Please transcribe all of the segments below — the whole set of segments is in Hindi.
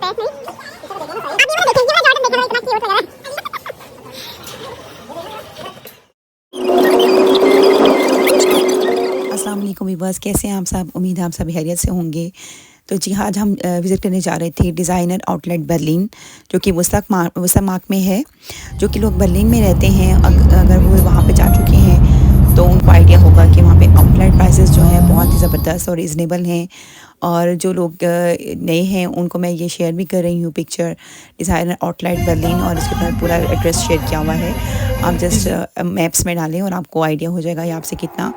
अस्सलाम वालेकुम वीवर्स, कैसे हैं आप सब। उम्मीद है आप सब खैरियत से होंगे। तो जी हाँ, आज हम विज़िट करने जा रहे थे डिज़ाइनर आउटलेट बर्लिन, जो कि वुसत मार्क में है। जो कि लोग बर्लिन में रहते हैं, अगर वो वहाँ पे जा चुके हैं तो उनको आइडिया होगा कि वहाँ पे आउटलेट प्राइसेस जो हैं बहुत ही ज़बरदस्त और रीज़नेबल हैं। और जो लोग नए हैं उनको मैं ये शेयर भी कर रही हूँ पिक्चर डिज़ाइनर आउटलेट बर्लिन, और इसके ऊपर पूरा एड्रेस शेयर किया हुआ है। आप जस्ट मैप्स में डालें और आपको आइडिया हो जाएगा ये आपसे कितना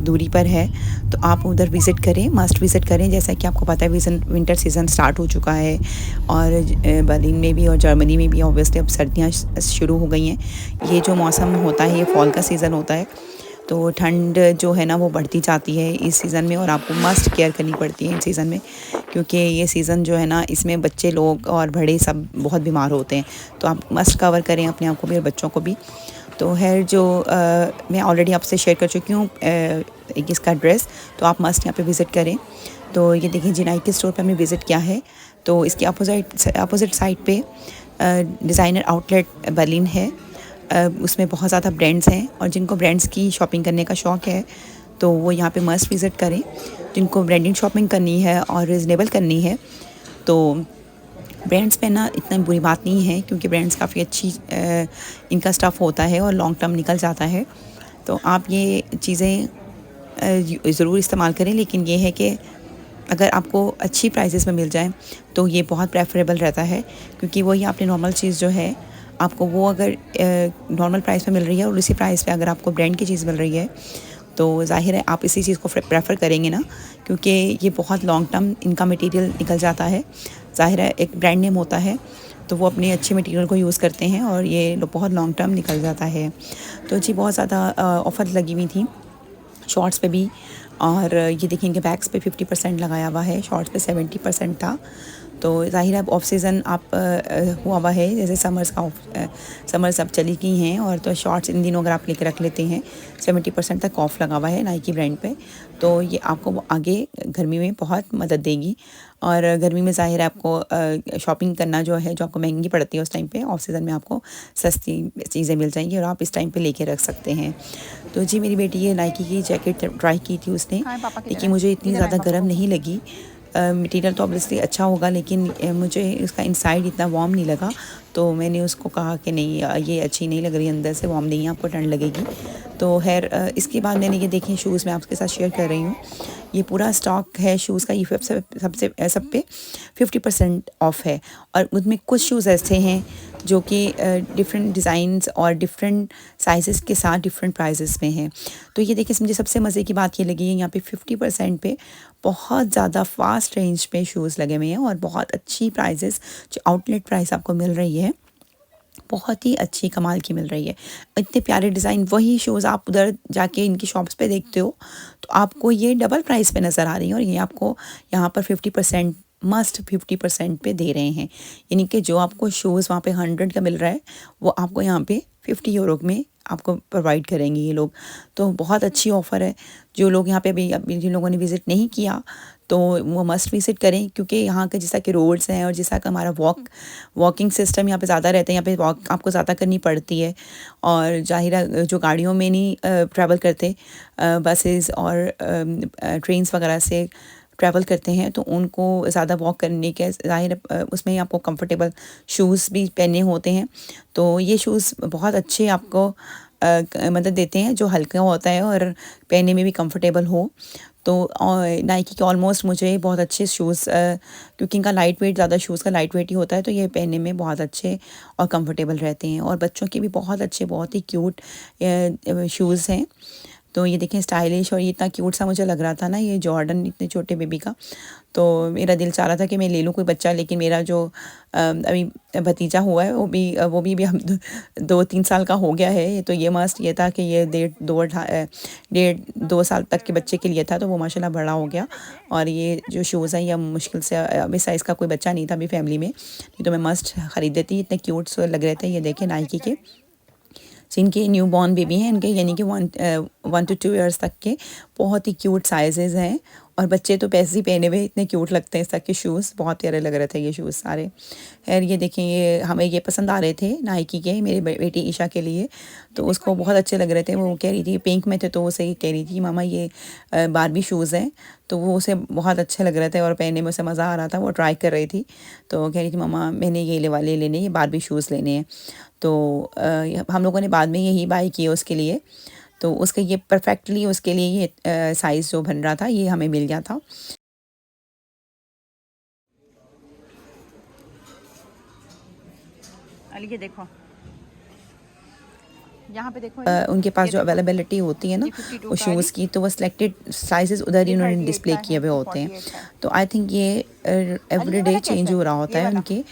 दूरी पर है। तो आप उधर विज़िट करें, मस्ट विज़िट करें। जैसा कि आपको पता है विंटर सीज़न स्टार्ट हो चुका है, और बर्लिन में भी और जर्मनी में भी ऑब्वियसली अब सर्दियाँ शुरू हो गई हैं। ये जो मौसम होता है ये फॉल का सीज़न होता है, तो ठंड जो है ना वो बढ़ती जाती है इस सीज़न में, और आपको मस्ट केयर करनी पड़ती है इस सीज़न में, क्योंकि ये सीज़न जो है ना इसमें बच्चे लोग और बड़े सब बहुत बीमार होते हैं। तो आप मस्ट कवर करें अपने आप को भी और बच्चों को भी। तो है जो मैं ऑलरेडी आपसे शेयर कर चुकी हूँ एक इसका एड्रेस, तो आप मस्ट यहाँ पे विज़िट करें। तो ये देखिए जिनाई के स्टोर पे हमने विज़िट किया है। तो इसके अपोजिट साइड पे डिज़ाइनर आउटलेट बर्लिन है। उसमें बहुत ज़्यादा ब्रांड्स हैं, और जिनको ब्रांड्स की शॉपिंग करने का शौक़ है तो वो यहाँ पे मस्ट विज़िट करें। जिनको ब्रांडिंग शॉपिंग करनी है और रिजनेबल करनी है, तो ब्रांड्स पे ना इतना बुरी बात नहीं है, क्योंकि ब्रांड्स काफ़ी अच्छी इनका स्टफ़ होता है और लॉन्ग टर्म निकल जाता है। तो आप ये चीज़ें ज़रूर इस्तेमाल करें, लेकिन ये है कि अगर आपको अच्छी प्राइसेस में मिल जाए तो ये बहुत प्रेफरेबल रहता है, क्योंकि वही आपने नॉर्मल चीज़ जो है आपको वो अगर नॉर्मल प्राइस में मिल रही है और उसी प्राइस पे अगर आपको ब्रांड की चीज़ मिल रही है तो ज़ाहिर है आप इसी चीज़ को प्रेफर करेंगे ना, क्योंकि ये बहुत लॉन्ग टर्म इनका मटेरियल निकल जाता है। ज़ाहिर है एक ब्रांड नेम होता है तो वो अपने अच्छे मटेरियल को यूज़ करते हैं, और ये बहुत लॉन्ग टर्म निकल जाता है। तो जी बहुत ज़्यादा ऑफ़र लगी हुई थी शॉर्ट्स पे भी, और ये देखेंगे बैग्स पे 50% लगाया हुआ है, शॉर्ट्स पे 70% था। तो ज़ाहिर है अब ऑफ सीज़न आप हुआ हुआ है, जैसे समर्स अब चली गई हैं, और तो शॉर्ट्स इन दिनों अगर आप लेके रख लेते हैं 70% तक ऑफ लगा हुआ है नाइकी ब्रांड पे, तो ये आपको आगे गर्मी में बहुत मदद देगी। और गर्मी में ज़ाहिर है आपको शॉपिंग करना जो है जो आपको महंगी पड़ती है उस टाइम पे, ऑफ सीज़न में आपको सस्ती चीज़ें मिल जाएंगी और आप इस टाइम पे लेके रख सकते हैं। तो जी मेरी बेटी ये नाइकी की जैकेट ट्राई की थी उसने, लेकिन मुझे इतनी ज़्यादा गर्म नहीं लगी। मटेरियल तो ऑब्वियसली अच्छा होगा, लेकिन मुझे उसका इनसाइड इतना वार्म नहीं लगा। तो मैंने उसको कहा कि नहीं ये अच्छी नहीं लग रही, अंदर से वार्म नहीं है, आपको ठंड लगेगी। तो खैर इसके बाद मैंने ये देखें शूज़ मैं आपके साथ शेयर कर रही हूँ। ये पूरा स्टॉक है शूज़ का, ये सब पे 50% ऑफ है, और उसमें कुछ शूज़ ऐसे हैं जो कि डिफरेंट डिज़ाइंस और डिफरेंट साइज़ेस के साथ डिफरेंट प्राइसेस में हैं। तो ये देखिए मुझे सबसे मज़े की बात ये लगी है, यहाँ पे 50% पे बहुत ज़्यादा फास्ट रेंज पे शूज़ लगे हुए हैं, और बहुत अच्छी प्राइसेस जो आउटलेट प्राइस आपको मिल रही है बहुत ही अच्छी कमाल की मिल रही है। इतने प्यारे डिज़ाइन, वही शूज़ आप उधर जाके इनकी शॉप्स पे देखते हो तो आपको ये डबल प्राइस पे नज़र आ रही हैं, और ये आपको यहाँ पर 50% पे दे रहे हैं। यानी कि जो आपको शूज़ वहाँ पे 100 का मिल रहा है वो आपको यहाँ पे 50 यूरो में आपको प्रोवाइड करेंगे ये लोग। तो बहुत अच्छी ऑफ़र है। जो लोग यहाँ पे अभी जिन लोगों ने विज़िट नहीं किया तो वो मस्ट विज़िट करें, क्योंकि यहाँ के जैसा कि रोड्स हैं और जैसा कि हमारा वॉकिंग सिस्टम यहाँ पे ज़्यादा रहता है, यहाँ पे वॉक आपको ज़्यादा करनी पड़ती है। और ज़ाहिर जो गाड़ियों में नहीं ट्रैवल करते, बसेस और ट्रेन्स वगैरह से ट्रैवल करते हैं, तो उनको ज़्यादा वॉक करने के ज़ाहिर उसमें ही आपको कंफर्टेबल शूज़ भी पहने होते हैं। तो ये शूज़ बहुत अच्छे आपको मदद देते हैं, जो हल्का होता है और पहनने में भी कंफर्टेबल हो। तो नाइकी के ऑलमोस्ट मुझे बहुत अच्छे शूज़, क्योंकि इनका लाइट वेट ज़्यादा शूज़ का लाइट वेट ही होता है, तो ये पहनने में बहुत अच्छे और कंफर्टेबल रहते हैं। और बच्चों के भी बहुत अच्छे बहुत ही क्यूट शूज़ हैं। तो ये देखें स्टाइलिश, और ये इतना क्यूट सा मुझे लग रहा था ना ये जॉर्डन इतने छोटे बेबी का। तो मेरा दिल चाह रहा था कि मैं ले लूँ कोई बच्चा, लेकिन मेरा जो अभी भतीजा हुआ है वो भी हम 2-3 साल का हो गया है। तो ये मस्ट ये था कि ये 1.5-2 साल तक के बच्चे के लिए था, तो वो माशाल्लाह बड़ा हो गया। और ये जो शूज़ हैं ये मुश्किल से अभी साइज़ का कोई बच्चा नहीं था अभी फैमिली में, नहीं तो मैं मस्ट ख़रीद देती। इतने क्यूट से लग रहे थे। ये देखें नाइकी के जिनके न्यू बॉर्न बेबी हैं इनके, यानी कि 1 to 2 ईयर्स तक के, बहुत ही क्यूट साइजेज़ हैं और बच्चे तो पैसे ही पहने हुए इतने क्यूट लगते हैं। इस तक के शूज़ बहुत प्यारे लग रहे थे ये शूज़ सारे। खैर ये देखें, ये हमें ये पसंद आ रहे थे नाइकी के, मेरी बेटी ईशा के लिए, तो उसको बहुत अच्छे लग रहे थे। वो कह रही थी पिंक में थे, तो उसे कह रही थी मामा ये बारबी शूज़ हैं, तो वो उसे बहुत अच्छे लग रहे थे और पहनने में उसे मज़ा आ रहा था। वो ट्राई कर रही थी, तो कह रही थी मामा मैंने ये वाले लेने, ये बारबी शूज़ लेने हैं। तो हम लोगों ने बाद में यही बाय किए उसके लिए। तो उसके ये परफेक्टली उसके लिए ये साइज़ जो बन रहा था ये हमें मिल गया था। अली ये देखो, यहाँ पे देखो उनके पास जो अवेलेबिलिटी होती है ना वो शूज़ की, तो वो सिलेक्टेड साइजेस उधर ही उन्होंने डिस्प्ले किए हुए होते हैं। तो आई थिंक ये एवरीडे चेंज हो रहा होता है उनके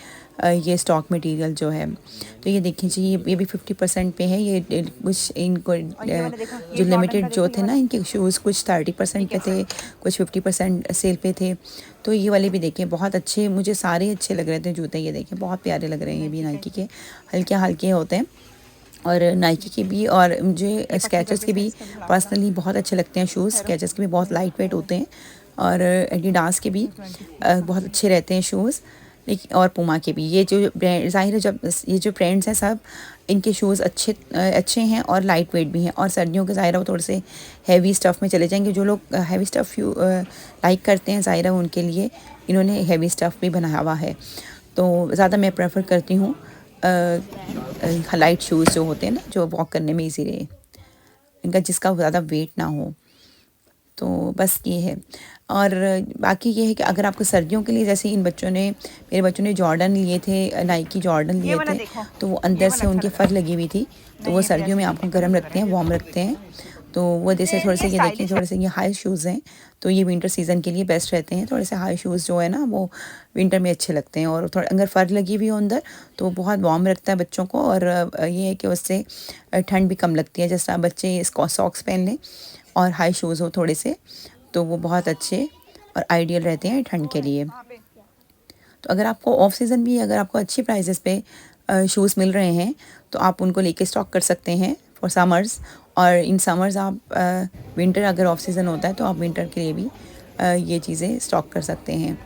ये स्टॉक मटेरियल जो है। तो ये देखिए जी, ये भी 50% पे है। ये कुछ इनको जो लिमिटेड जो थे ना इनके शूज़, कुछ 30% पे थे, कुछ 50% सेल पे थे। तो ये वाले भी देखें बहुत अच्छे, मुझे सारे अच्छे लग रहे थे जूते। ये देखें बहुत प्यारे लग रहे हैं, ये भी नाइकी के हल्के हल्के होते हैं और नाइकी के भी, और मुझे स्केचर्स के भी पर्सनली बहुत अच्छे लगते हैं शूज़। स्केचर्स के भी बहुत लाइट वेट होते हैं और एडिडास के भी बहुत अच्छे रहते हैं शूज़। लेकिन और पुमा के भी, ये जो ब्रांड ज़ाहिर है, जब ये जो ब्रांड्स हैं सब इनके शूज़ अच्छे हैं और लाइट वेट भी हैं। और सर्दियों के ज़ाहिर है वो थोड़े से हैवी स्टफ़ में चले जाएंगे। जो लोग हैवी स्टफ़ लाइक करते हैं ज़ाहिर है उनके लिए इन्होंने हैवी स्टफ़ भी बनाया हुआ है। तो ज़्यादा मैं प्रेफर करती हूँ लाइट शूज़ जो होते हैं ना, जो वॉक करने में ईजी रहे, इनका जिसका ज़्यादा वेट ना हो। तो बस ये है। और बाकी ये है कि अगर आपको सर्दियों के लिए, जैसे इन बच्चों ने, मेरे बच्चों ने जॉर्डन लिए थे, नाइकी जॉर्डन लिए थे, तो वो अंदर से उनकी फर लगी हुई थी, तो वो सर्दियों में आपको गर्म रखते हैं, वार्म रखते हैं। तो वो जैसे थोड़े से, ये देखिए थोड़े से ये हाई शूज़ हैं, तो ये विंटर सीज़न के लिए बेस्ट रहते हैं। थोड़े से हाई शूज़ जो है ना वो विंटर में अच्छे लगते हैं। और थोड़ा अगर फ़र लगी हुई हो अंदर तो बहुत वार्म रखता है बच्चों को। और ये है कि उससे ठंड भी कम लगती है। जिस तरह बच्चे इसको सॉक्स पहन लें और हाई शूज़ हो थोड़े से, तो वो बहुत अच्छे और आइडियल रहते हैं ठंड के लिए। तो अगर आपको ऑफ सीज़न भी, अगर आपको अच्छी प्राइसेस पे शूज़ मिल रहे हैं तो आप उनको लेके स्टॉक कर सकते हैं फॉर समर्स। और इन समर्स आप विंटर, अगर ऑफ सीज़न होता है तो आप विंटर के लिए भी ये चीज़ें स्टॉक कर सकते हैं।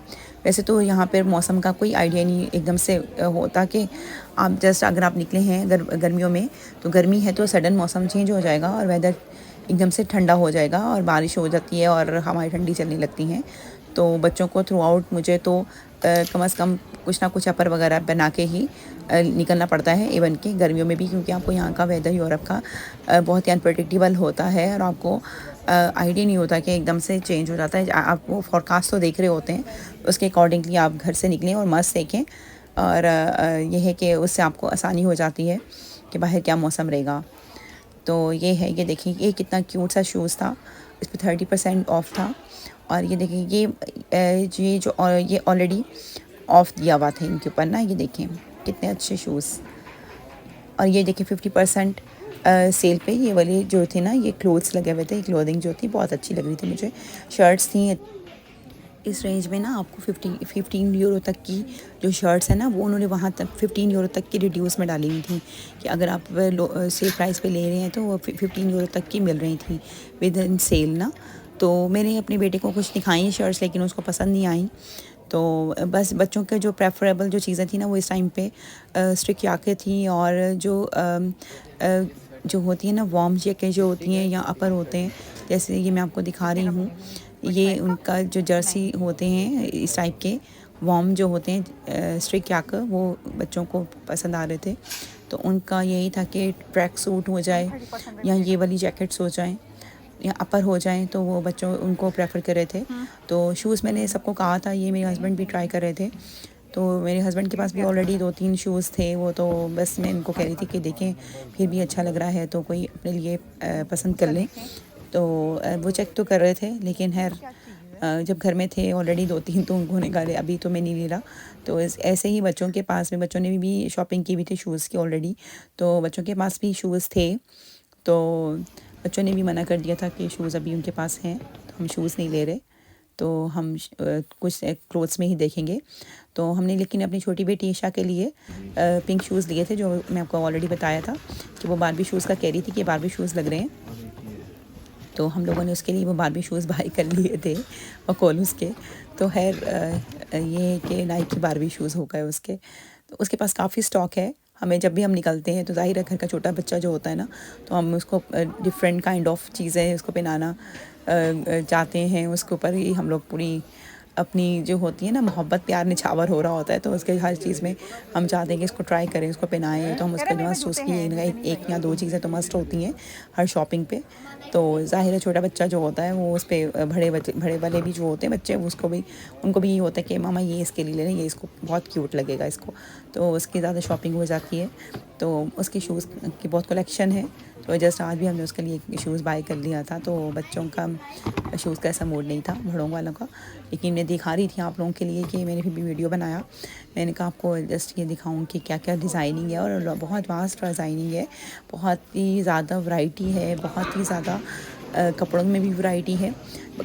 वैसे तो यहाँ पर मौसम का कोई आइडिया नहीं एकदम से होता कि आप जस्ट अगर आप निकले हैं गर्मियों में, तो गर्मी है तो सडन मौसम चेंज हो जाएगा और वेदर एकदम से ठंडा हो जाएगा और बारिश हो जाती है और हवाएं ठंडी चलने लगती हैं। तो बच्चों को थ्रू आउट मुझे तो कम से कम कुछ ना कुछ अपर वगैरह बना के ही निकलना पड़ता है, इवन कि गर्मियों में भी, क्योंकि आपको यहाँ का वेदर यूरोप का बहुत ही अनप्रडिक्टेबल होता है और आपको आइडिया नहीं होता कि एकदम से चेंज हो जाता है। आप वो फॉरकास्ट तो देख रहे होते हैं, उसके अकॉर्डिंगली आप घर से निकलें और मस्त देखें। और यह है कि उससे आपको आसानी हो जाती है कि बाहर क्या मौसम रहेगा। तो ये है, ये देखिए ये कितना क्यूट सा शूज़ था, इस पर 30% ऑफ था। और ये देखिए ये ऑलरेडी ऑफ दिया हुआ था इनके ऊपर ना, ये देखें कितने अच्छे शूज़। और ये देखिए 50% सेल पे ये वाले जो थे ना, ये क्लोथ्स लगे हुए थे, क्लोथिंग जो थी बहुत अच्छी लग रही थी मुझे। शर्ट्स थी इस रेंज में ना, आपको 15 यूरो तक की जो शर्ट्स हैं ना, वो उन्होंने वहाँ तक 15 यूरो तक की रिड्यूस में डाली हुई थी कि अगर आप सेल प्राइस पे ले रहे हैं तो वो 15 यूरो तक की मिल रही थी विद इन सेल ना। तो मैंने अपने बेटे को कुछ दिखाई शर्ट्स, लेकिन उसको पसंद नहीं आई। तो बस बच्चों के जो प्रेफरेबल जो चीज़ें थी ना, वो इस टाइम पे स्ट्रिक याके थी। और जो होती है ना वार्म जैकेट जो होती हैं या अपर होते हैं, जैसे ये मैं आपको दिखा रही हूँ, ये उनका जो जर्सी होते हैं इस टाइप के वार्म जो होते हैं स्ट्रिक याकर, वो बच्चों को पसंद आ रहे थे। तो उनका यही था कि ट्रैक सूट हो जाए या ये वाली जैकेट्स हो जाएं या अपर हो जाएं, तो वो बच्चों उनको प्रेफर कर रहे थे। तो शूज़ मैंने सबको कहा था, ये मेरे हस्बैंड भी ट्राई कर रहे थे। तो मेरे हस्बैंड के पास भी ऑलरेडी 2-3 शूज़ थे, वो तो बस मैं इनको कह रही थी कि देखें फिर भी अच्छा लग रहा है तो कोई अपने लिए पसंद कर लें। तो वो चेक तो कर रहे थे, लेकिन खैर जब घर में थे ऑलरेडी 2-3, तो उन्होंने कहा अभी तो मैं नहीं ले रहा। तो ऐसे ही बच्चों के पास में, बच्चों ने भी शॉपिंग की भी थी शूज़ की ऑलरेडी, तो बच्चों के पास भी शूज़ थे। तो बच्चों ने भी मना कर दिया था कि शूज़ अभी उनके पास हैं तो हम शूज़ नहीं ले रहे, तो हम कुछ क्लोथ्स में ही देखेंगे। तो हमने लेकिन अपनी छोटी बेटी ईशा के लिए पिंक शूज़ लिए थे, जो मैं आपको ऑलरेडी बताया था कि वो बारबी शूज़ का कह रही थी कि बारबी शूज़ लग रहे हैं। तो हम लोगों ने उसके लिए वो बारबी शूज़ बाई कर लिए थे और कोलूस के। तो खैर ये कि नाइकी बारबी शूज़ हो गए उसके। तो उसके पास काफ़ी स्टॉक है। हमें जब भी हम निकलते हैं तो ज़ाहिर है घर का छोटा बच्चा जो होता है ना, तो हम उसको डिफरेंट काइंड ऑफ चीज़ें उसको पहनाना चाहते हैं। उसके ऊपर ही हम लोग पूरी अपनी जो होती है ना मोहब्बत प्यार निछावर हो रहा होता है, तो उसके हर चीज़ में हम चाहते हैं कि इसको ट्राई करें, उसको पहनाएं। तो हम उसके मस्ट उसकी एक या दो चीज़ें तो मस्ट होती हैं हर शॉपिंग पे। तो ज़ाहिर है छोटा बच्चा जो होता है वो उस पर बड़े वाले भी जो होते हैं बच्चे, उसको भी उनको भी ये होता है कि मामा ये इसके लिए ले लें, ये इसको बहुत क्यूट लगेगा इसको। तो उसकी ज़्यादा शॉपिंग हो जाती है। तो उसकी शूज़ की बहुत कलेक्शन है। तो जस्ट आज भी हमने उसके लिए शूज़ बाय कर लिया था। तो बच्चों का शूज़ का ऐसा मूड नहीं था, बड़ों वालों का। लेकिन मैं दिखा रही थी आप लोगों के लिए कि मैंने भी वीडियो बनाया। मैंने कहा आपको जस्ट ये दिखाऊं कि क्या क्या डिज़ाइनिंग है, और बहुत वास्ट डिज़ाइनिंग है, बहुत ही ज़्यादा वैरायटी है, बहुत ही ज़्यादा कपड़ों में भी वैरायटी है।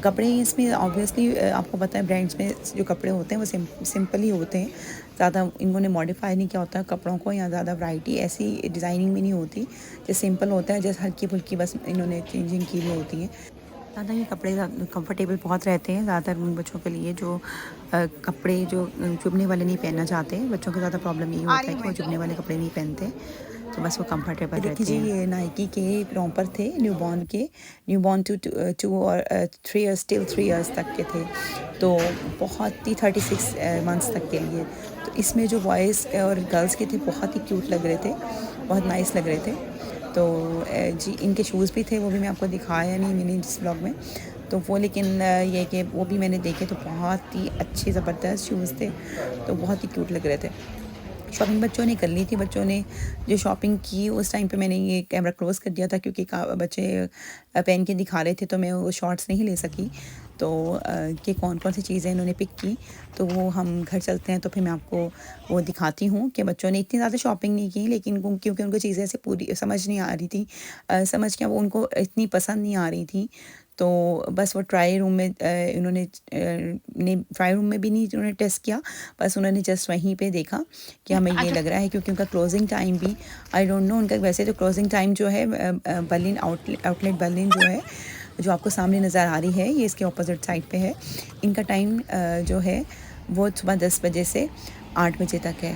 कपड़े इसमें ऑब्वियसली आपको पता है ब्रांड्स में जो कपड़े होते हैं वो सिंपल ही होते हैं। ज़्यादा इन्होंने मॉडिफाई नहीं किया होता है कपड़ों को, या ज़्यादा वैरायटी ऐसी डिज़ाइनिंग में नहीं होती। जो सिंपल होता है, जैसे हल्की फुल्की बस इन्होंने चेंजिंग की हुई होती है। ज़्यादा ये कपड़े कंफर्टेबल बहुत रहते हैं ज़्यादातर उन बच्चों के लिए जो कपड़े जो चुभने वाले नहीं पहनना चाहते। बच्चों की ज़्यादा प्रॉब्लम यही होता है कि वो चुभने वाले कपड़े नहीं पहनते, तो बस वो कंफर्टेबल रहते हैं। ये नाइकी के रॉम्पर थे न्यूबॉर्न टू और 3 इयर्स टिल 3 इयर्स तक के थे। तो बहुत ही 36 मंथ्स तक के लिए। तो इसमें जो बॉयज़ और गर्ल्स के थे बहुत ही क्यूट लग रहे थे, बहुत नाइस लग रहे थे। तो जी इनके शूज़ भी थे, वो भी मैं आपको दिखाया नहीं मैंने इस ब्लॉग में। तो वो लेकिन ये कि वो भी मैंने देखे तो बहुत ही अच्छे ज़बरदस्त शूज़ थे, तो बहुत ही क्यूट लग रहे थे। शॉपिंग बच्चों ने कर ली थी। बच्चों ने जो शॉपिंग की उस टाइम पे मैंने ये कैमरा क्लोज़ कर दिया था, क्योंकि बच्चे पहन के दिखा रहे थे, तो मैं वो शॉट्स नहीं ले सकी। तो कि कौन कौन सी चीज़ें इन्होंने पिक की, तो वो हम घर चलते हैं तो फिर मैं आपको वो दिखाती हूँ कि बच्चों ने इतनी ज़्यादा शॉपिंग नहीं की, लेकिन क्योंकि उनको चीज़ें ऐसे पूरी समझ नहीं आ रही थी, समझ क्या वो उनको इतनी पसंद नहीं आ रही थी। तो बस वो ट्राई रूम में इन्होंने ने ट्राई रूम में भी नहीं इन्होंने टेस्ट किया, बस उन्होंने जस्ट वहीं पे देखा कि हमें ये लग रहा है। क्योंकि उनका क्लोजिंग टाइम भी आई डोंट नो उनका, वैसे तो क्लोजिंग टाइम जो है बर्लिन आउटलेट बर्लिन जो है, जो आपको सामने नज़र आ रही है, ये इसके ऑपोजिट साइड पे है। इनका टाइम जो है वो सुबह 10 बजे से 8 बजे तक है।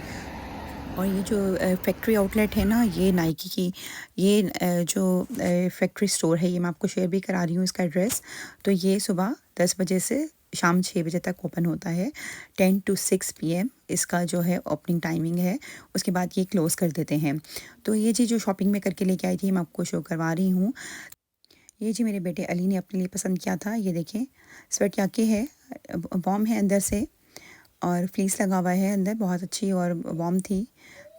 और ये जो फैक्ट्री आउटलेट है ना, ये नाइकी की, ये जो फैक्ट्री स्टोर है, ये मैं आपको शेयर भी करा रही हूँ इसका एड्रेस। तो ये सुबह 10 बजे से शाम 6 बजे तक ओपन होता है। 10 to 6 PM इसका जो है ओपनिंग टाइमिंग है। उसके बाद ये क्लोज़ कर देते हैं। तो ये जी जो शॉपिंग में करके लेके आई थी मैं आपको शो करवा रही हूँ। ये जी मेरे बेटे अली ने अपने लिए पसंद किया था। ये देखें स्वेट याके है, वार्म है अंदर से, और फ्लीस लगा हुआ है अंदर, बहुत अच्छी और वार्म थी।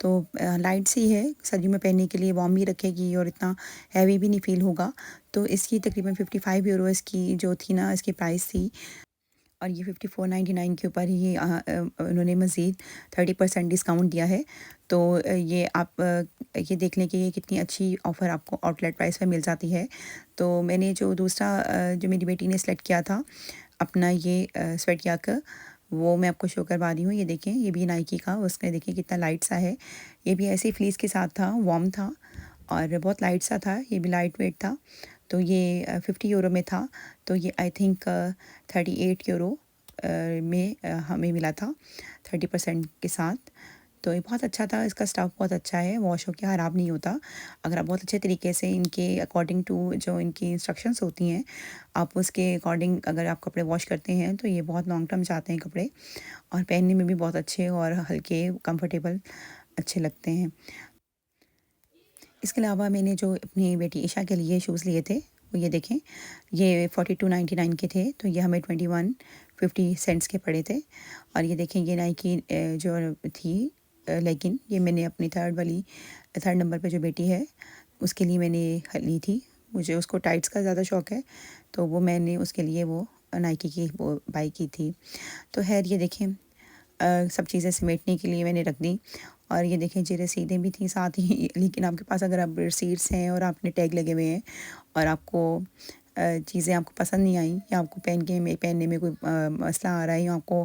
तो लाइट सी है, सर्दियों में पहनने के लिए वार्म भी रखेगी और इतना हैवी भी नहीं फ़ील होगा। तो इसकी तकरीबन 55 यूरो इसकी जो थी ना, इसकी प्राइस थी। और ये 54.99 के ऊपर ही उन्होंने मज़ीद 30% डिस्काउंट दिया है। तो ये आप ये देख लें कि ये कितनी अच्छी ऑफ़र आपको आउटलेट प्राइस पे मिल जाती है। तो मैंने जो दूसरा जो मेरी बेटी ने सेलेक्ट किया था अपना ये स्वेट याक, वो मैं आपको शो करवा रही हूँ। ये देखें, ये भी नाइकी का, उसमें देखिए कितना लाइट सा है। ये भी ऐसे ही फ्लीस के साथ था, वार्म था और बहुत लाइट सा था। ये भी लाइट वेट था। तो ये 50 यूरो में था। तो ये आई थिंक 38 यूरो में हमें मिला था 30% के साथ। तो ये बहुत अच्छा था, इसका स्टफ़ बहुत अच्छा है, वॉश होके ख़राब नहीं होता। अगर आप बहुत अच्छे तरीके से इनके अकॉर्डिंग टू जो इनकी इंस्ट्रक्शंस होती हैं, आप उसके अकॉर्डिंग अगर आप कपड़े वॉश करते हैं तो ये बहुत लॉन्ग टर्म जाते हैं कपड़े, और पहनने में भी बहुत अच्छे और हल्के कंफर्टेबल अच्छे लगते हैं। इसके अलावा मैंने जो अपनी बेटी ईशा के लिए शूज़ लिए थे, वो ये देखें, ये 42.99 के थे। तो ये हमें 21.50 सेंट्स के पड़े थे। और ये देखें, ये नाइकी जो थी लेगिन, ये मैंने अपनी थर्ड नंबर पे जो बेटी है उसके लिए मैंने ली थी। मुझे उसको टाइट्स का ज़्यादा शौक़ है, तो वो मैंने उसके लिए वो नाइकी की वो बाई की थी। तो खैर ये देखें, सब चीज़ें समेटने के लिए मैंने रख दी। और ये देखें जी रसीदें भी थी साथ ही। लेकिन आपके पास अगर आप रसीट्स हैं और आपने टैग लगे हुए हैं और आपको चीज़ें आपको पसंद नहीं आई, या आपको पहनने में कोई मसला आ रहा है, या आपको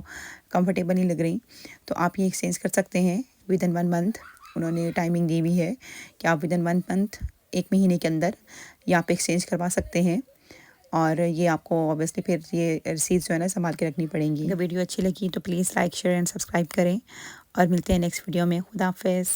कंफर्टेबल नहीं लग रही, तो आप ये एक्सचेंज कर सकते हैं विदिन 1 मंथ। उन्होंने टाइमिंग दी हुई है कि आप विदिन 1 मंथ, 1 महीने के अंदर ये आप एक्सचेंज करवा सकते हैं। और ये आपको ऑब्वियसली फिर ये रिसीट्स जो है ना संभाल के रखनी पड़ेंगी। अगर वीडियो अच्छी लगी तो please like share and subscribe करें और मिलते हैं नेक्स्ट वीडियो में। खुदा हाफिज़।